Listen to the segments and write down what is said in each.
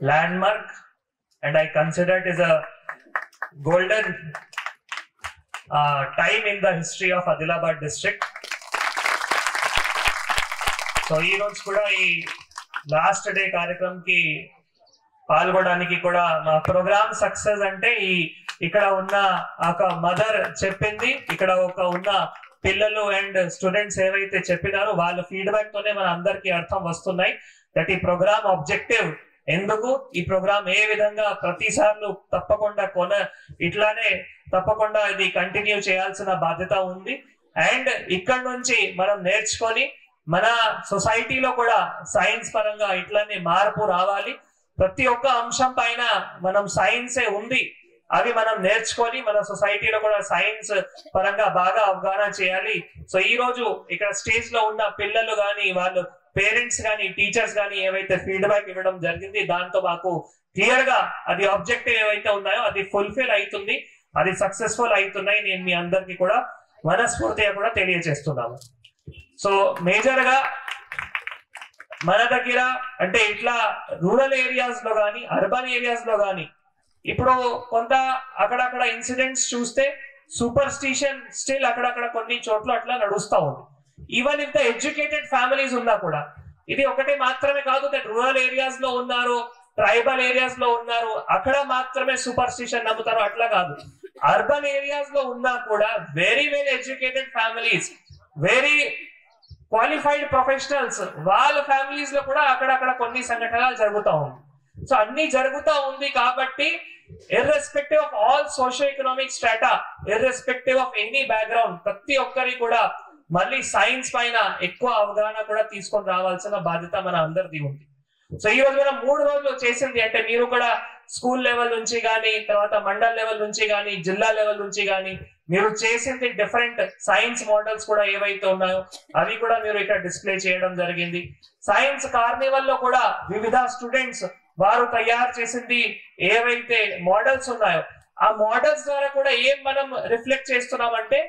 landmark, and I consider it as a golden time in the history of Adilabad district. So ee roju kuda ee last day కార్యక్రమం కి పాల్గొనడానికి కూడా మా programme success అంటే ఇక్కడ ఉన్న ఒక మదర్ చెప్పింది, ఇక్కడ ఉన్న పిల్లలు అండ్ స్టూడెంట్స్ ఏవైతే చెప్పినారో వాళ్ళ ఫీడ్బ్యాక్ తోనే మన అందరికి అర్థం వస్తున్నాయి దట్ ఈ ప్రోగ్రామ్ ఆబ్జెక్టివ్ ఎందుకు, ఈ ప్రోగ్రామ్ ఏ విధంగా ప్రతిసార్లు తప్పకుండా ఇట్లానే తప్పకుండా ఇది కంటిన్యూ చేయాల్సిన బాధ్యత ఉంది. అండ్ ఇక్కడ నుంచి మనం నేర్చుకొని మన సొసైటీలో కూడా సైన్స్ పరంగా ఇట్లానే మార్పు రావాలి. ప్రతి ఒక్క అంశం పైన మనం సైన్సే ఉంది, అవి మనం నేర్చుకొని మన సొసైటీలో కూడా సైన్స్ పరంగా బాగా అవగాహన చేయాలి. సో ఈ రోజు ఇక్కడ స్టేజ్ లో ఉన్న పిల్లలు గాని, వాళ్ళు పేరెంట్స్ గాని, టీచర్స్ గాని ఏవైతే ఫీడ్బ్యాక్ ఇవ్వడం జరిగింది దాంతో మాకు క్లియర్ గా అది ఆబ్జెక్టివ్ ఏవైతే ఉన్నాయో అది ఫుల్ఫిల్ అవుతుంది, అది సక్సెస్ఫుల్ అవుతున్నాయి. నేను మీ అందరికి కూడా మనస్ఫూర్తిగా కూడా తెలియజేస్తున్నాము. సో మేజర్ గా మన దగ్గర అంటే ఇట్లా రూరల్ ఏరియాస్ లో గానీ, అర్బన్ ఏరియాస్ లో గానీ ఇప్పుడు కొంత అక్కడక్కడ ఇన్సిడెంట్స్ చూస్తే సూపర్ స్టిషన్ స్టిల్ అక్కడక్కడ కొన్ని చోట్ల అట్లా నడుస్తా ఉంది. Even if the educated families ఉన్నా కూడా ఇది ఒకటే మాత్రమే కాదు దట్ రూరల్ ఏరియాస్ లో ఉన్నారు, ట్రైబల్ ఏరియాస్ లో ఉన్నారు, అక్కడ మాత్రమే సూపర్ స్టిషన్ నమ్ముతారు, అట్లా కాదు. అర్బన్ ఏరియాస్ లో ఉన్నా కూడా very well educated families, very qualified professionals, వాళ్ళ ఫ్యామిలీస్ లో కూడా అక్కడక్కడ కొన్ని సంఘటనలు జరుగుతూ ఉంది. సో అన్ని జరుగుతూ ఉంది కాబట్టి irrespective of all socio economic strata, irrespective of any background, ప్రతి ఒక్కరి కూడా మళ్ళీ సైన్స్ పైన ఎక్కువ అవగాహన కూడా తీసుకొని రావాల్సిన బాధ్యత మన అందరిది ఉంది. సో ఈ రోజు మనం 3 రోజులు చేసింది అంటే మీరు కూడా స్కూల్ లెవెల్ నుంచి కానీ, తర్వాత మండల్ లెవెల్ నుంచి కానీ, జిల్లా లెవెల్ నుంచి కానీ మీరు చేసింది డిఫరెంట్ సైన్స్ మోడల్స్ కూడా ఏవైతే ఉన్నాయో అవి కూడా మీరు ఇక్కడ డిస్ప్లే చేయడం జరిగింది. సైన్స్ కార్నివల్ లో కూడా వివిధ స్టూడెంట్స్ వారు తయారు చేసింది ఏవైతే మోడల్స్ ఉన్నాయో ఆ మోడల్స్ ద్వారా కూడా ఏం మనం రిఫ్లెక్ట్ చేస్తున్నామంటే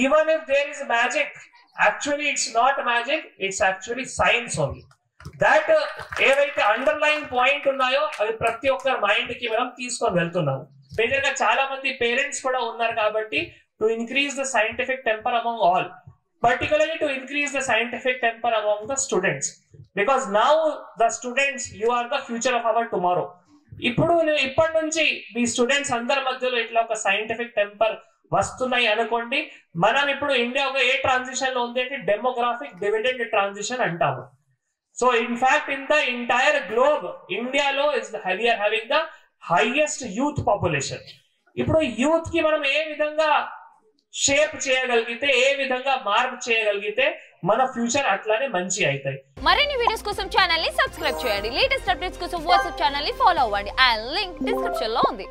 even if there is magic, actually it's not magic, it's actually science only. That ఏవైతే అండర్లైన్ పాయింట్ ఉన్నాయో అవి ప్రతి ఒక్క మైండ్ కి మనం తీసుకొని వెళ్తున్నాము. మేజర్ గా చాలా మంది పేరెంట్స్ కూడా ఉన్నారు కాబట్టి to increase the scientific temper among all, particularly to increase the scientific temper among the students, because now the students, you are the future of our tomorrow. ఇప్పటి నుంచి మీ స్టూడెంట్స్ అందరి మధ్యలో ఇట్లా ఒక సైంటిఫిక్ టెంపర్ వస్తున్నాయి అనుకోండి. మనం ఇప్పుడు ఇండియా ఒక ఏ ట్రాన్సిషన్ లో ఉంది అంటే డెమోగ్రాఫిక్ డివిడెండ్ ట్రాన్సిషన్ అంటాము. So in fact in the entire globe ఇండియాలో is having the highest youth population. ఇప్పుడు యూత్ కి మనం ఏ విధంగా షేప్ చేయగలిగితే, ఏ విధంగా మార్పు చేయగలిగితే మన ఫ్యూచర్ అట్లానే మంచి అవుతాయి. మరిన్ని వీడియోస్ కోసం ఛానల్ ని సబ్స్క్రైబ్ చేయండి. లేటెస్ట్ అప్డేట్స్ కోసం వాట్సాప్ ఛానల్ ని ఫాలో అవ్వండి. ఆ లింక్ డిస్క్రిప్షన్ లో ఉంది.